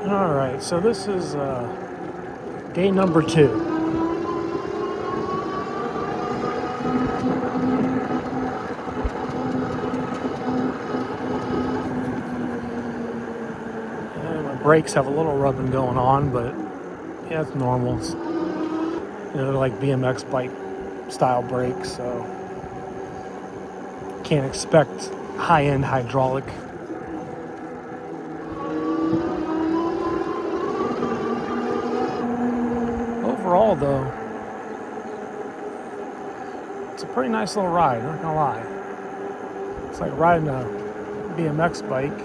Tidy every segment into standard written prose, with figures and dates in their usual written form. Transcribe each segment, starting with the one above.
All right, so this is day number 2. And my brakes have a little rubbing going on, but yeah, it's normal. They're like BMX bike style brakes, so can't expect high-end hydraulic. Overall, though, it's a pretty nice little ride, not gonna lie. It's like riding a BMX bike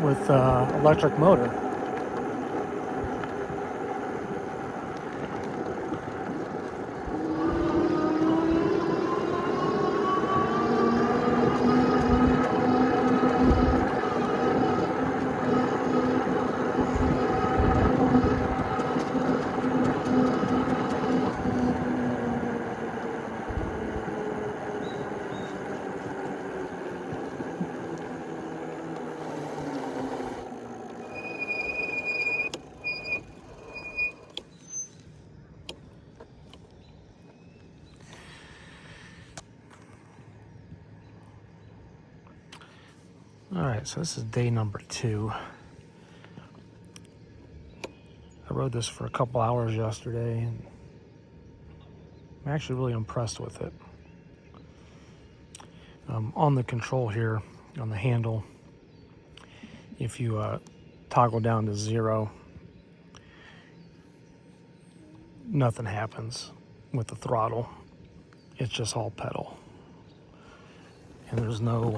with electric motor. All right, so this is day number 2. I rode this for a couple hours yesterday, and I'm actually really impressed with it. On the control here, on the handle, if you toggle down to 0, nothing happens with the throttle. It's just all pedal. And there's no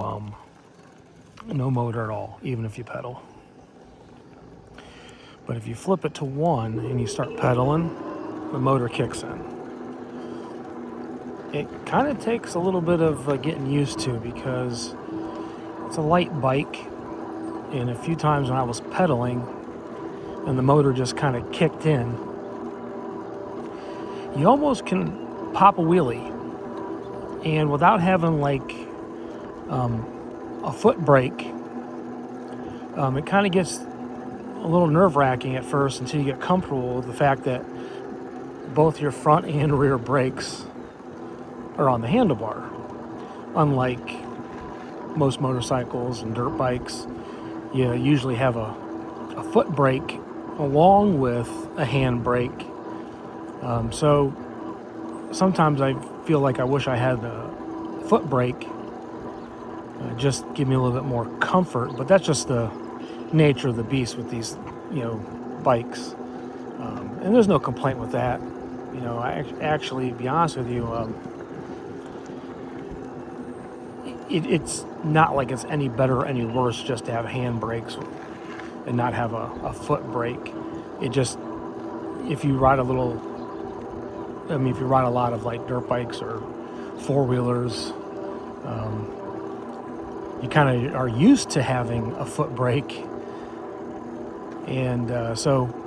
motor at all, even if you pedal. But if you flip it to 1 and you start pedaling, the motor kicks in. It kind of takes a little bit of getting used to, because it's a light bike, and a few times when I was pedaling and the motor just kind of kicked in, you almost can pop a wheelie, and without having like a foot brake, it kind of gets a little nerve-wracking at first until you get comfortable with the fact that both your front and rear brakes are on the handlebar. Unlike most motorcycles and dirt bikes, you usually have a foot brake along with a hand brake. So sometimes I feel like I wish I had a foot brake, just give me a little bit more comfort, but that's just the nature of the beast with these, bikes. And there's no complaint with that. I actually, to be honest with you, it's not like it's any better or any worse just to have hand brakes and not have a foot brake. It just, if you ride a lot of like dirt bikes or four-wheelers, you kind of are used to having a foot brake. And so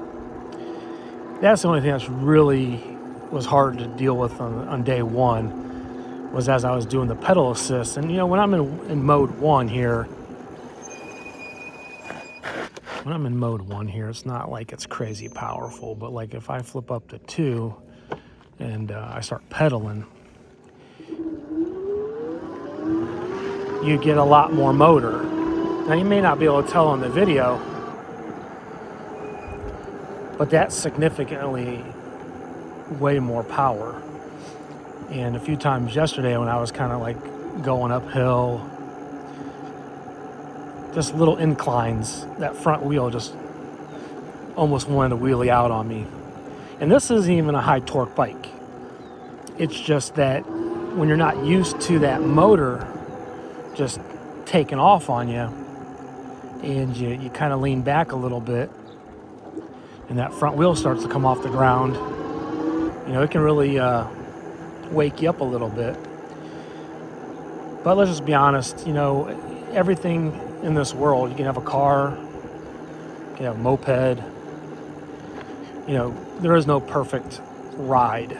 that's the only thing that's really was hard to deal with on day one, was as I was doing the pedal assist. And when I'm in mode one here, it's not like it's crazy powerful, but like if I flip up to 2 and I start pedaling, you get a lot more motor. Now you may not be able to tell on the video, but that's significantly way more power. And a few times yesterday when I was kind of like going uphill, just little inclines, that front wheel just almost wanted to wheelie out on me. And this isn't even a high torque bike. It's just that when you're not used to that motor just taking off on you, and you kind of lean back a little bit, and that front wheel starts to come off the ground, it can really wake you up a little bit. But let's just be honest, everything in this world, you can have a car, you can have a moped, there is no perfect ride.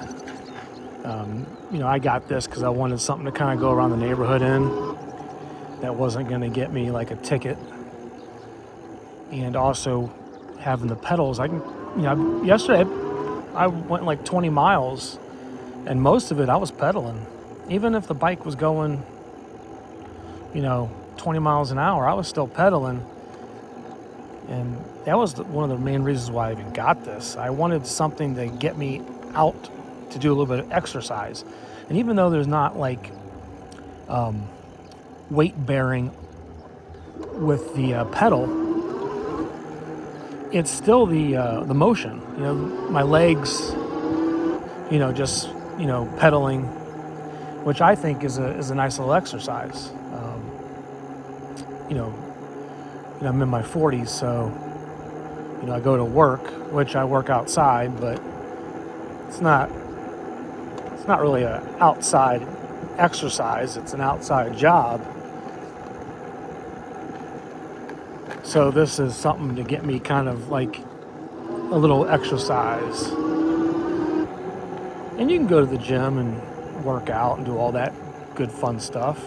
I got this because I wanted something to kind of go around the neighborhood in that wasn't going to get me like a ticket. And also having the pedals, yesterday I went like 20 miles, and most of it I was pedaling. Even if the bike was going, 20 miles an hour, I was still pedaling. And that was one of the main reasons why I even got this. I wanted something to get me out to do a little bit of exercise. And even though there's not like weight bearing with the pedal, it's still the motion. My legs, just pedaling, which I think is a nice little exercise. I'm in my 40s, so I go to work, which I work outside, but it's not really an outside exercise. It's an outside job. So this is something to get me kind of like a little exercise. And you can go to the gym and work out and do all that good fun stuff.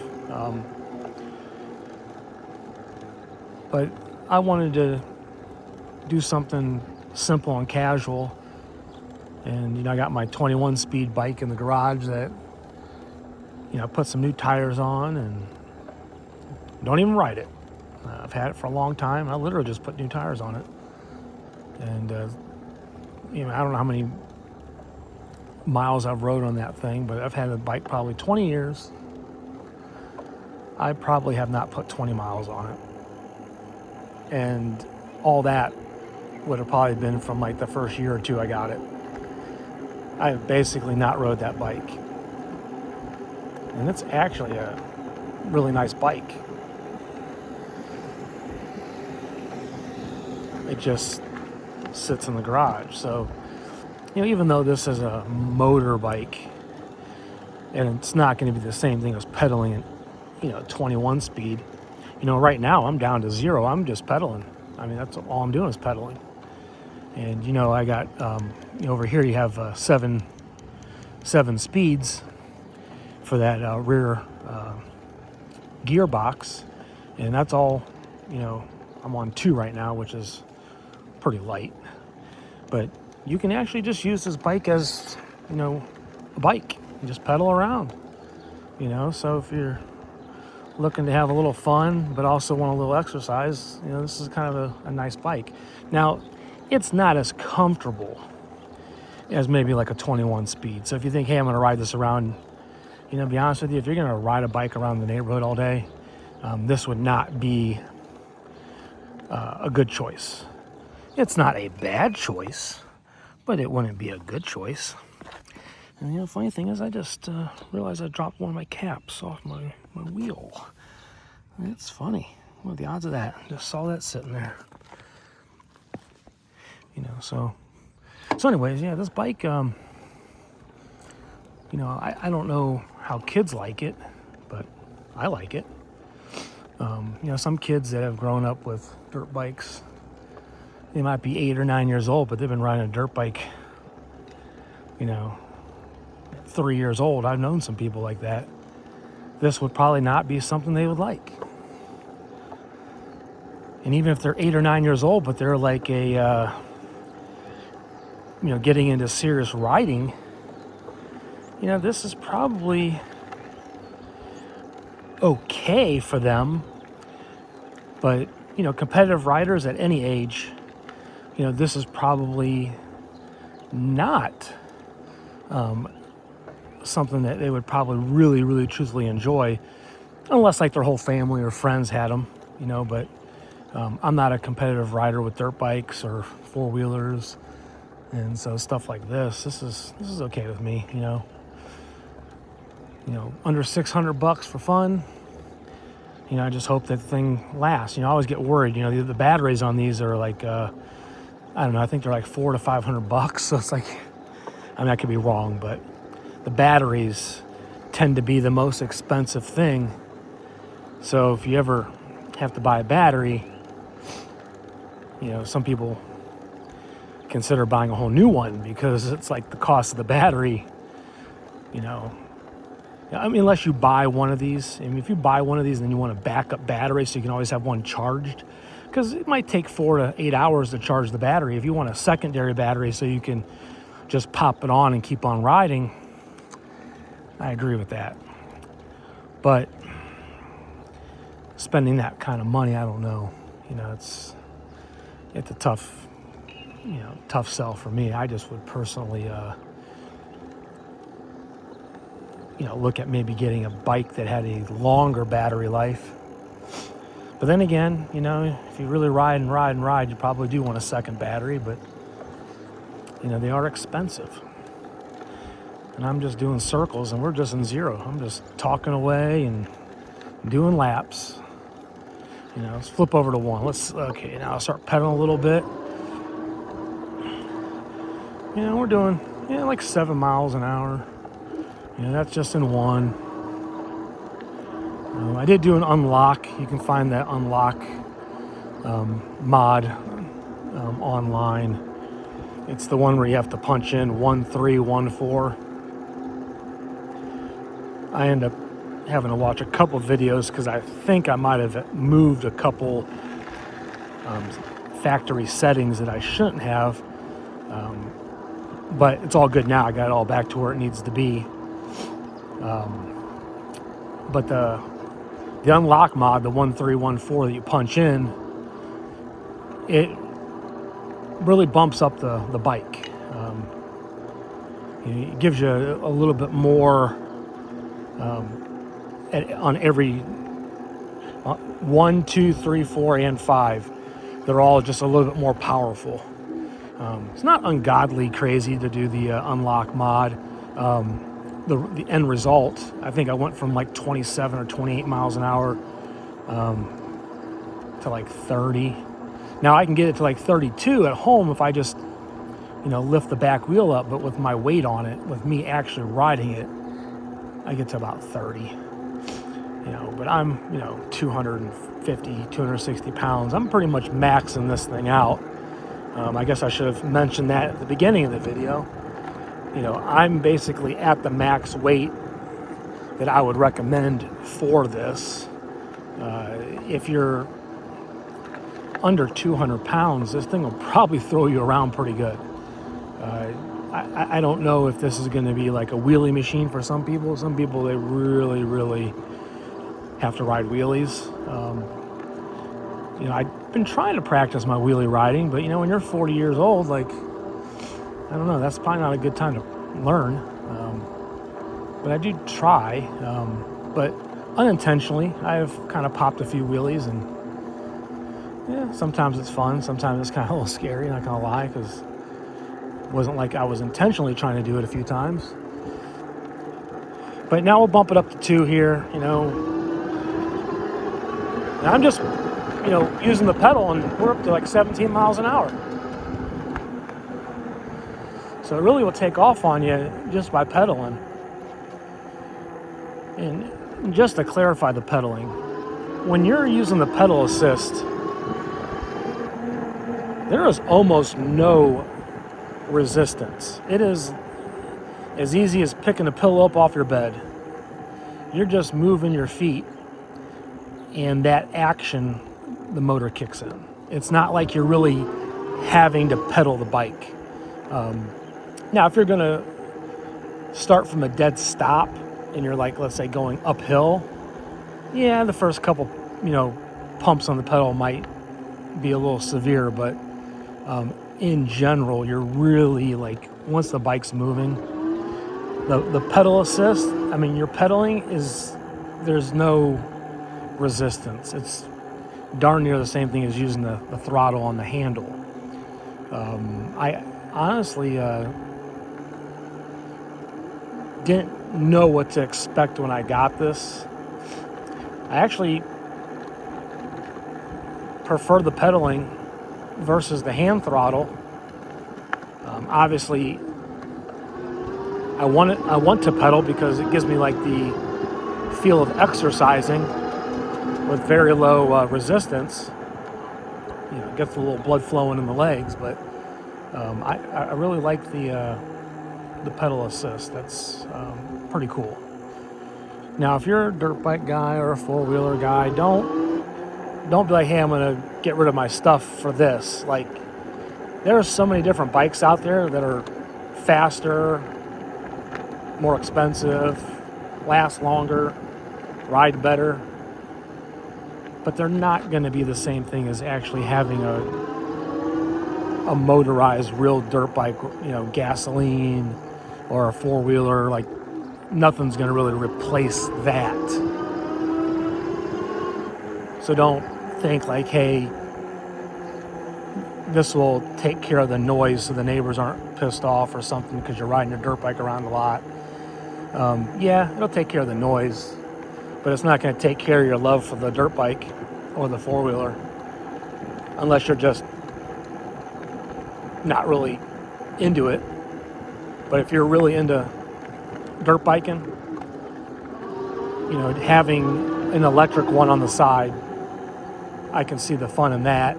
But I wanted to do something simple and casual. And, I got my 21 speed bike in the garage that, I put some new tires on and don't even ride it. I've had it for a long time. I literally just put new tires on it. And, I don't know how many miles I've rode on that thing, but I've had the bike probably 20 years. I probably have not put 20 miles on it. And all that would have probably been from like the first year or two I got it. I have basically not rode that bike. And it's actually a really nice bike. It just sits in the garage. So, even though this is a motor bike, and it's not going to be the same thing as pedaling at, 21 speed. Right now I'm down to 0. I'm just pedaling. That's all I'm doing is pedaling. And, I got, over here you have 7 speeds for that rear gearbox. And that's all, I'm on 2 right now, which is pretty light. But you can actually just use this bike as, a bike and just pedal around, So if you're looking to have a little fun, but also want a little exercise, this is kind of a nice bike. Now, it's not as comfortable as maybe like a 21 speed. So if you think, hey, I'm going to ride this around, to be honest with you, if you're going to ride a bike around the neighborhood all day, this would not be a good choice. It's not a bad choice, but it wouldn't be a good choice. And the funny thing is, I just realized I dropped one of my caps off my wheel. It's funny. What are the odds of that? Just saw that sitting there. So anyways, yeah, this bike, I don't know how kids like it, but I like it. Some kids that have grown up with dirt bikes, they might be 8 or 9 years old, but they've been riding a dirt bike, 3 years old. I've known some people like that. This would probably not be something they would like. And even if they're 8 or 9 years old, but they're like getting into serious riding, this is probably okay for them. But, competitive riders at any age, this is probably not something that they would probably really, really truthfully enjoy, unless like their whole family or friends had them, but I'm not a competitive rider with dirt bikes or four-wheelers. And so stuff like this is okay with me, under $600 for fun. I just hope that thing lasts. I always get worried. The batteries on these are like, I don't know. I think they're like $400 to $500. So it's like, I could be wrong, but the batteries tend to be the most expensive thing. So if you ever have to buy a battery, some people consider buying a whole new one because it's like the cost of the battery, unless you buy one of these. If you buy one of these, then you want a backup battery so you can always have one charged, because it might take 4 to 8 hours to charge the battery. If you want a secondary battery so you can just pop it on and keep on riding, I agree with that. But spending that kind of money, I don't know. It's a tough sell for me. I just would personally look at maybe getting a bike that had a longer battery life. But then again, if you really ride, you probably do want a second battery, but they are expensive. And I'm just doing circles and we're just in zero. I'm just talking away and doing laps. Let's flip over to one. Okay, now I'll start pedaling a little bit. We're doing like 7 miles an hour. That's just in one. I did do an unlock. You can find that unlock mod online. It's the one where you have to punch in 1314. I end up having to watch a couple videos because I think I might have moved a couple factory settings that I shouldn't have. But it's all good now. I got it all back to where it needs to be. But the unlock mod, the 1314 that you punch in, it really bumps up the bike. It gives you a little bit more on every 1, 2, 3, 4, and 5. They're all just a little bit more powerful. It's not ungodly crazy to do the unlock mod. The end result, I think I went from like 27 or 28 miles an hour to like 30. Now I can get it to like 32 at home if I just, lift the back wheel up, but with my weight on it, with me actually riding it, I get to about 30. But I'm, 250, 260 pounds. I'm pretty much maxing this thing out. I guess I should have mentioned that at the beginning of the video. I'm basically at the max weight that I would recommend for this. If you're under 200 pounds, this thing will probably throw you around pretty good. I don't know if this is going to be like a wheelie machine for some people. Some people, they really, really have to ride wheelies. I've been trying to practice my wheelie riding, but when you're 40 years old, like, I don't know, that's probably not a good time to learn. But I do try. But unintentionally, I've kind of popped a few wheelies, and yeah, sometimes it's fun. Sometimes it's kind of a little scary, not gonna lie, because it wasn't like I was intentionally trying to do it a few times. But now we'll bump it up to 2 here, and I'm just, using the pedal, and we're up to like 17 miles an hour. So it really will take off on you just by pedaling. And just to clarify the pedaling, when you're using the pedal assist, there is almost no resistance. It is as easy as picking a pillow up off your bed. You're just moving your feet, and that action, the motor kicks in. It's not like you're really having to pedal the bike. Now, if you're going to start from a dead stop and you're like, let's say, going uphill, yeah, the first couple, pumps on the pedal might be a little severe, but in general, you're really like, once the bike's moving, the pedal assist, your pedaling there's no resistance. It's darn near the same thing as using the throttle on the handle. I honestly didn't know what to expect when I got this. I actually prefer the pedaling versus the hand throttle. Obviously, I want to pedal because it gives me like the feel of exercising with very low resistance. Gets a little blood flowing in the legs, but I really like the pedal assist. That's pretty cool. Now, if you're a dirt bike guy or a four-wheeler guy, don't be like, hey, I'm gonna get rid of my stuff for this. Like, there are so many different bikes out there that are faster, more expensive, last longer, ride better, but they're not going to be the same thing as actually having a motorized real dirt bike, gasoline or a four-wheeler. Like, nothing's going to really replace that. So don't think like, hey, this will take care of the noise so the neighbors aren't pissed off or something because you're riding your dirt bike around a lot. Yeah, it'll take care of the noise, but it's not going to take care of your love for the dirt bike or the four-wheeler unless you're just not really into it. But if you're really into dirt biking, having an electric one on the side, I can see the fun in that.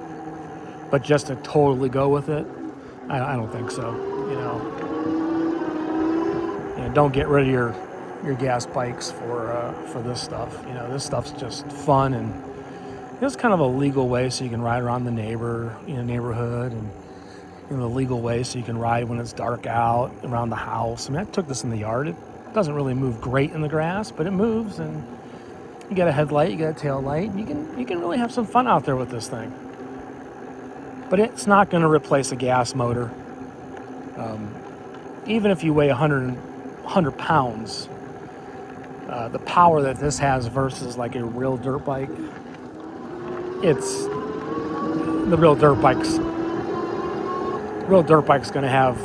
But just to totally go with it, I don't think so. Don't get rid of your gas bikes for this stuff. This stuff's just fun, and it's kind of a legal way so you can ride around the neighborhood, and the legal way so you can ride when it's dark out around the house. I took this in the yard. It doesn't really move great in the grass, but it moves, and you got a headlight, you got a tail light, and you can really have some fun out there with this thing. But it's not going to replace a gas motor. Even if you weigh 100 pounds, the power that this has versus like a real dirt bike, the real dirt bike's going to have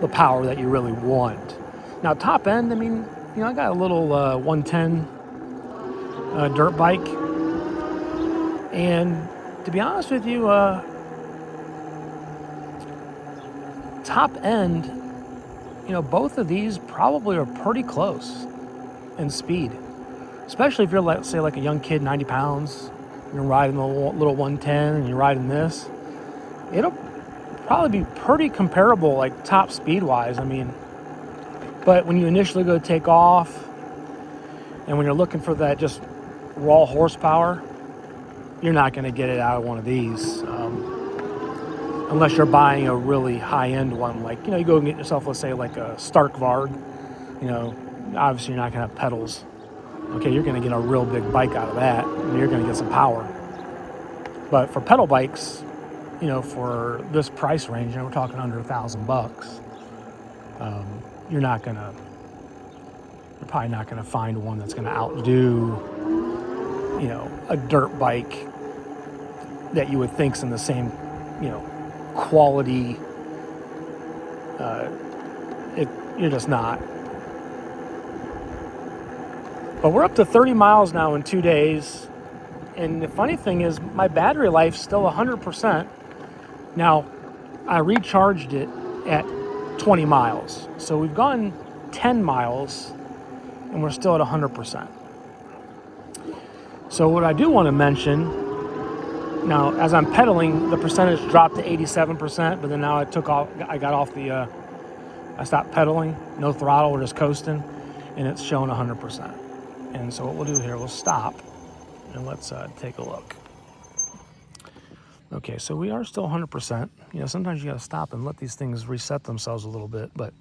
the power that you really want. Now, top end, I got a little 110 dirt bike, and to be honest with you, top end, both of these probably are pretty close in speed, especially if you're, let's say, like a young kid, 90 pounds, you're riding the little 110 and you're riding this, it'll probably be pretty comparable, like top speed wise. But when you initially go take off and when you're looking for that just raw horsepower, you're not going to get it out of one of these. unless you're buying a really high-end one, like, you go and get yourself, let's say, like a Stark Varg. Obviously you're not going to have pedals. Okay, you're going to get a real big bike out of that, and you're going to get some power. But for pedal bikes, for this price range, we're talking under $1,000. You're probably not going to find one that's going to outdo, a dirt bike that you would think's in the same, quality. You're just not. But we're up to 30 miles now in 2 days. And the funny thing is, my battery life's still 100%. Now, I recharged it at 20 miles. So we've gone 10 miles, and we're still at 100%. So what I do want to mention, now, as I'm pedaling, the percentage dropped to 87%, but then now I stopped pedaling, no throttle, we're just coasting, and it's showing 100%. And so what we'll do here, we'll stop, and let's take a look. Okay, so we are still 100%. Sometimes you got to stop and let these things reset themselves a little bit, but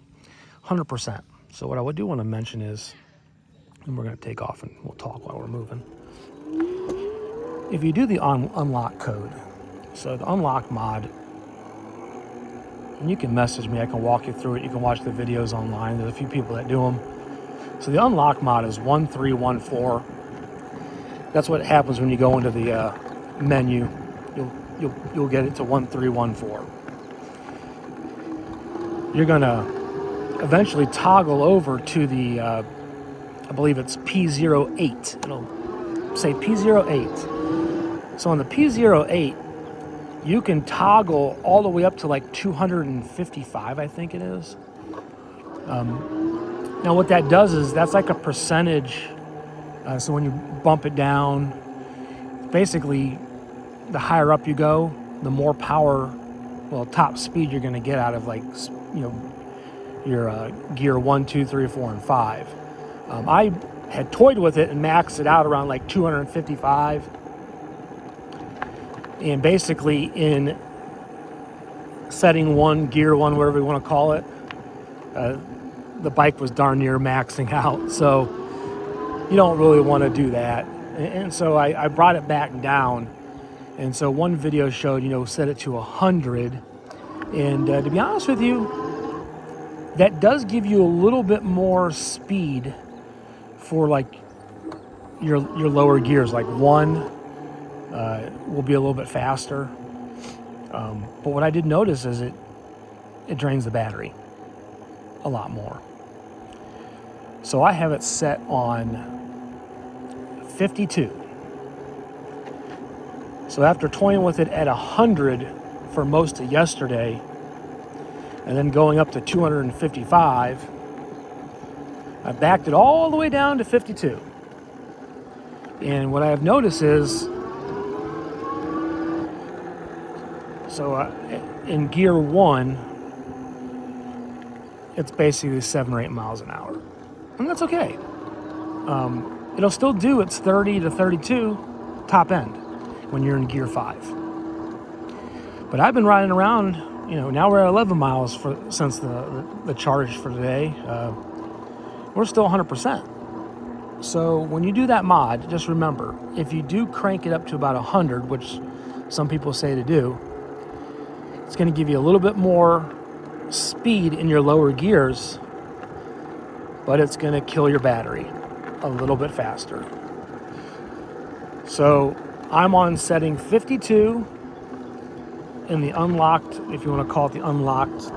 100%. So what I do want to mention is, and we're going to take off and we'll talk while we're moving. If you do the unlock code, so the unlock mod, and you can message me, I can walk you through it. You can watch the videos online. There's a few people that do them. So the unlock mod is 1314. That's what happens when you go into the menu. You'll get it to 1314. You're gonna eventually toggle over to the I believe it's P08. It'll say P08. So on the P08, you can toggle all the way up to like 255, I think it is. Now what that does is that's like a percentage. So when you bump it down, basically the higher up you go, the more power, top speed you're going to get out of your gear 1, 2, 3, 4, and 5. I had toyed with it and maxed it out around like 255. And basically in setting 1, gear 1, whatever you want to call it, the bike was darn near maxing out. So you don't really want to do that. And so I brought it back down. And so one video showed, set it to 100. And to be honest with you, that does give you a little bit more speed for like your lower gears. Like 1 will be a little bit faster. But what I did notice is it drains the battery a lot more. So I have it set on 52. So after toying with it at 100 for most of yesterday, and then going up to 255, I backed it all the way down to 52. And what I have noticed is, in gear 1, it's basically 7 or 8 miles an hour. And that's okay. It'll still do its 30 to 32 top end when you're in gear 5. But I've been riding around, now we're at 11 miles since the charge for today. We're still 100%. So when you do that mod, just remember, if you do crank it up to about 100, which some people say to do, it's going to give you a little bit more speed in your lower gears, but it's going to kill your battery a little bit faster. So I'm on setting 52 in the unlocked, if you want to call it the unlocked,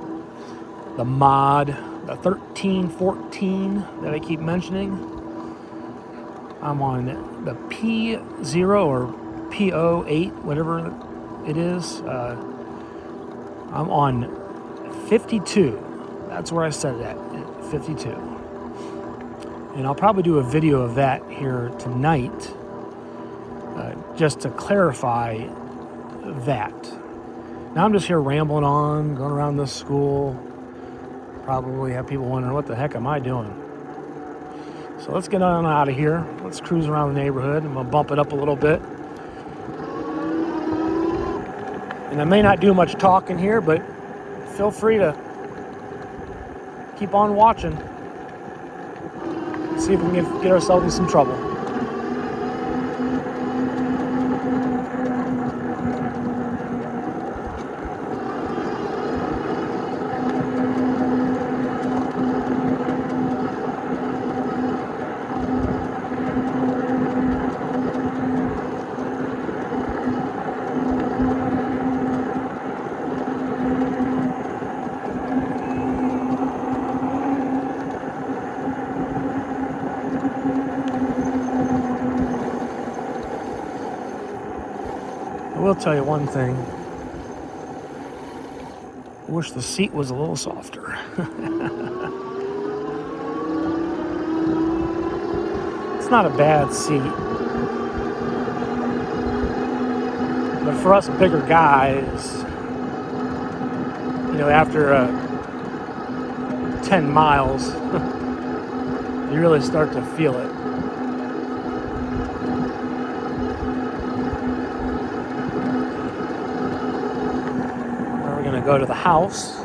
the mod, the 1314 that I keep mentioning. I'm on the P0 or P08, whatever it is. I'm on 52. That's where I set it at 52. And I'll probably do a video of that here tonight, just to clarify that. Now I'm just here rambling on, going around this school. Probably have people wondering, what the heck am I doing? So let's get on out of here. Let's cruise around the neighborhood. I'm going to bump it up a little bit. And I may not do much talking here, but feel free to keep on watching. See if we can get ourselves in some trouble. I will tell you one thing. I wish the seat was a little softer. It's not a bad seat. But for us bigger guys, after 10 miles, you really start to feel it. Go to the house.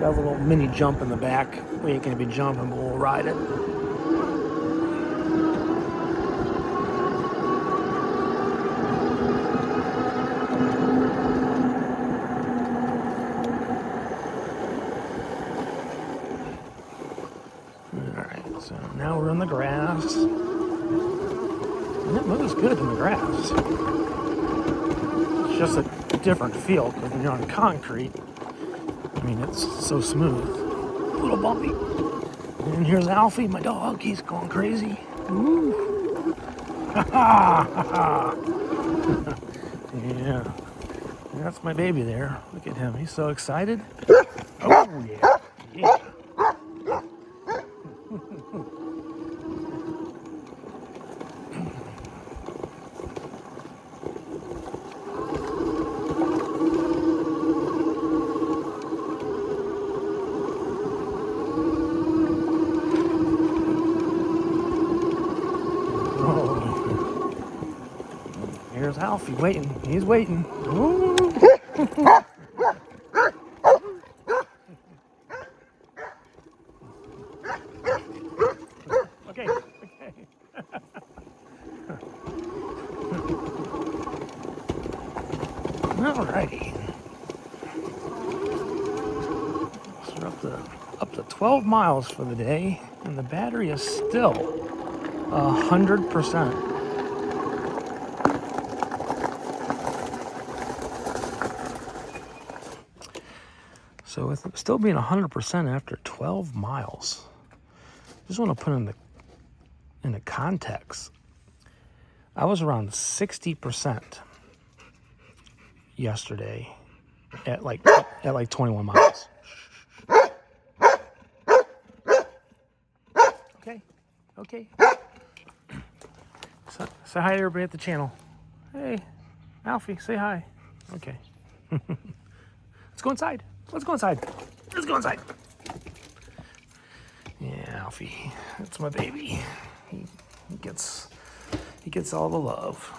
Got a little mini jump in the back. We ain't gonna be jumping, but we'll ride it. Alright, so now we're in the grass. And it moves good in the grass. It's just a different feel because when you're on concrete, it's so smooth. A little bumpy. And here's Alfie, my dog. He's going crazy. Ooh. Yeah. That's my baby there. Look at him. He's so excited. Oh, yeah. Yeah. Here's Alfie waiting. He's waiting. Ooh. Okay. Alrighty. So we're up to 12 miles for the day, and the battery is still 100%. So with it still being 100% after 12 miles, just want to put in the context. I was around 60% yesterday at like 21 miles. Okay. So, say hi to everybody at the channel. Hey, Alfie, say hi. Okay. Let's go inside. Let's go inside. Yeah, Alfie, that's my baby. He gets all the love.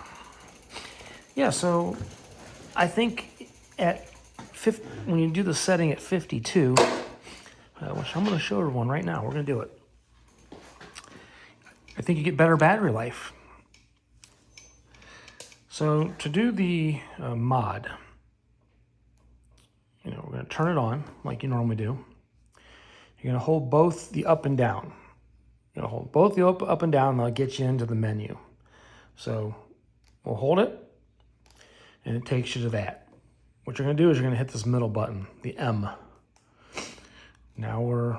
Yeah, so I think when you do the setting at 52, which I'm going to show everyone right now, we're going to do it. I think you get better battery life. So to do the mod, we're going to turn it on like you normally do. You're going to hold both the up and down. You're going to hold both the up and down, and that'll get you into the menu. So we'll hold it, and it takes you to that. What you're going to do is you're going to hit this middle button, the M. Now we're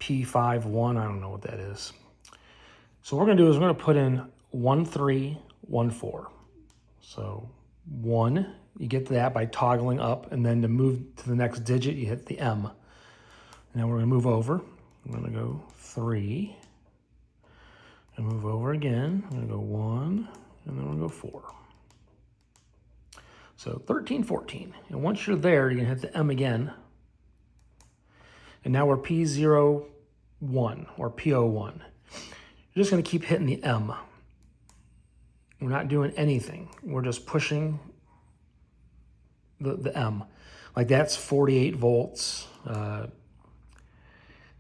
P51, I don't know what that is. So what we're going to do is we're going to put in 1314. So 1, you get that by toggling up, and then to move to the next digit, you hit the M. Now we're going to move over. I'm going to go 3, and move over again. I'm going to go 1, and then we're going to go 4. So 1314. And once you're there, you're going to hit the M again. And now we're P01 or P01. You're just going to keep hitting the M. We're not doing anything. We're just pushing the M. Like that's 48 volts.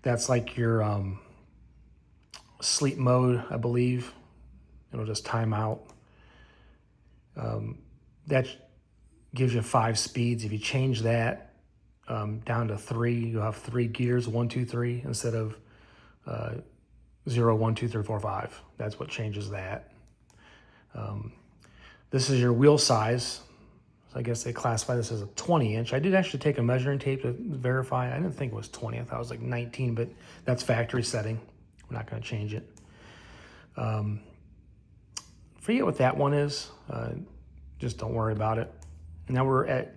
That's like your sleep mode, I believe. It'll just time out. That gives you 5 speeds. If you change that down to 3, you'll have 3 gears, 1, 2, 3, instead of 0, 1, 2, 3, 4, 5. That's what changes that. This is your wheel size. So I guess they classify this as a 20-inch. I did actually take a measuring tape to verify. I didn't think it was 20. I thought it was like 19, but that's factory setting. We're not going to change it. Forget what that one is. Just don't worry about it. Now we're at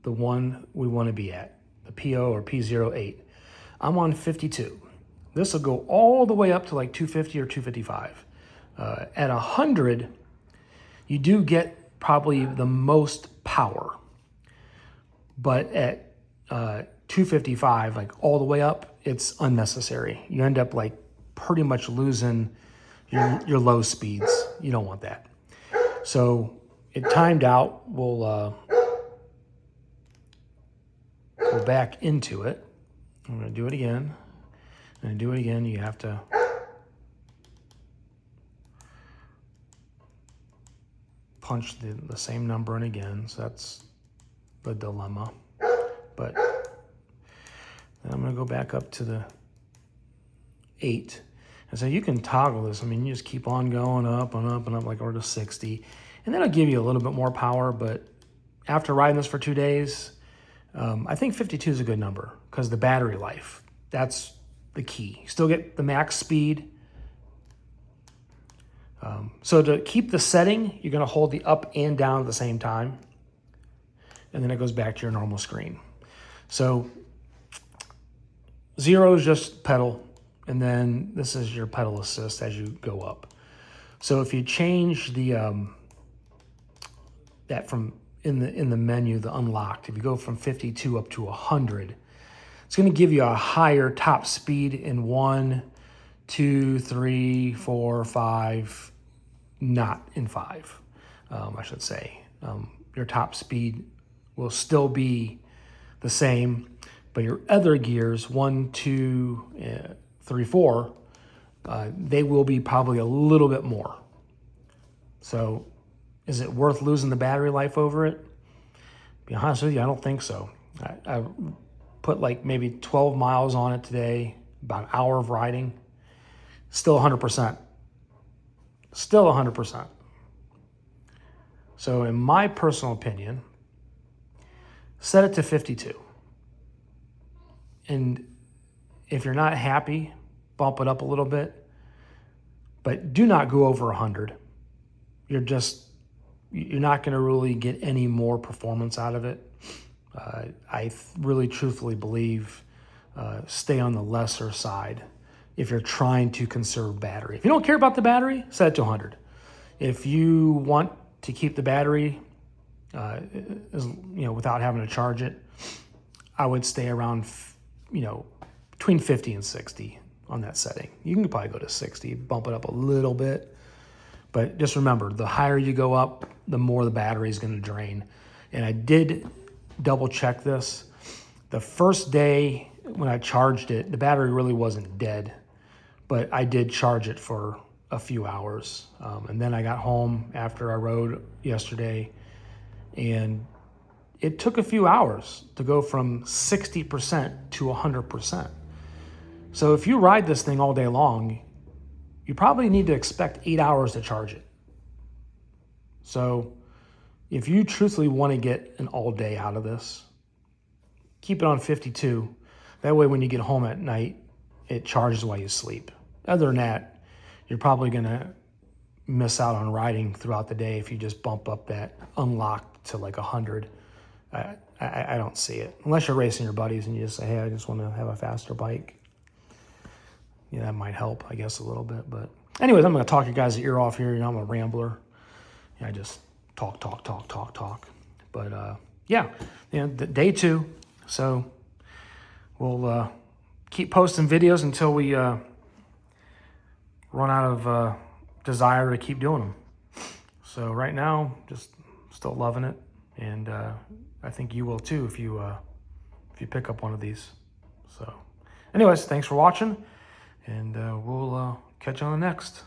the one we want to be at, the PO or P08. I'm on 52. This will go all the way up to like 250 or 255. At 100, you do get probably the most power. But at 255, like all the way up, it's unnecessary. You end up like pretty much losing your low speeds. You don't want that. So it timed out. We'll go back into it. I'm going to do it again. And do it again. You have to punch the same number in again. So that's the dilemma. But then I'm going to go back up to the 8. And so you can toggle this. I mean, you just keep on going up and up and up, like over to 60. And that'll give you a little bit more power. But after riding this for 2 days, I think 52 is a good number because the battery life, that's the key. You still get the max speed. So to keep the setting, you're going to hold the up and down at the same time. And then it goes back to your normal screen. So 0 is just pedal. And then this is your pedal assist as you go up. So if you change the that from in the menu, the unlocked, if you go from 52 up to 100, it's going to give you a higher top speed in 1, 2, 3, 4, 5, not in 5, I should say. Your top speed will still be the same, but your other gears, 1, 2, 3, 4, they will be probably a little bit more. So is it worth losing the battery life over it? To be honest with you, I don't think so. I put like maybe 12 miles on it today, about an hour of riding, still 100%. Still 100%. So in my personal opinion, set it to 52. And if you're not happy, bump it up a little bit, but do not go over 100. You're not going to really get any more performance out of it. I really truthfully believe stay on the lesser side if you're trying to conserve battery. If you don't care about the battery, set it to 100. If you want to keep the battery without having to charge it, I would stay around between 50 and 60 on that setting. You can probably go to 60, bump it up a little bit. But just remember, the higher you go up, the more the battery is going to drain. And I did double check this. The first day when I charged it, the battery really wasn't dead, but I did charge it for a few hours. And then I got home after I rode yesterday, and it took a few hours to go from 60% to 100%. So if you ride this thing all day long, you probably need to expect 8 hours to charge it. So if you truthfully want to get an all day out of this, keep it on 52. That way when you get home at night, it charges while you sleep. Other than that, you're probably going to miss out on riding throughout the day if you just bump up that unlocked to like 100. I don't see it. Unless you're racing your buddies and you just say, hey, I just want to have a faster bike. Yeah, that might help, I guess, a little bit. But anyways, I'm going to talk your guys' ear off here. I'm a rambler. I just talk. But day 2. So we'll keep posting videos until we run out of desire to keep doing them. So right now, just still loving it. And I think you will too if you pick up one of these. So anyways, thanks for watching, and we'll catch you on the next.